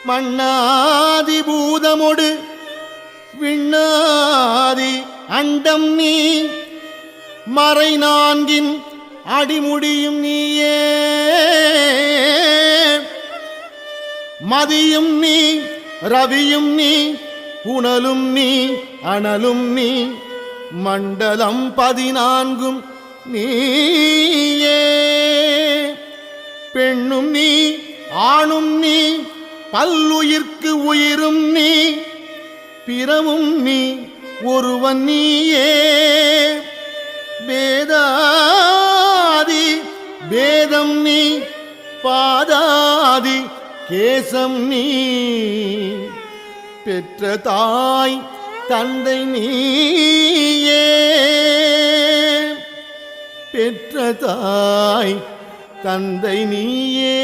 மண்ணாதி பூதமொடு விண்ணாதி அண்டம் நீ மறை நான்கின் அடிமுடியும் நீயே மதியும் நீ ரவியும் நீ புனலும் நீ அனலும் நீ மண்டலம் 14 நீயே பெண்ணும் நீ ஆணும் நீ பல்லுயிர்க்கு உயிரும் நீ பிறவும் நீ ஒருவன் நீயே வேதாதி வேதம் நீ பாதாதி கேசம் நீ பெற்ற தாய் தந்தை நீயே பெற்ற தாய் தந்தை நீயே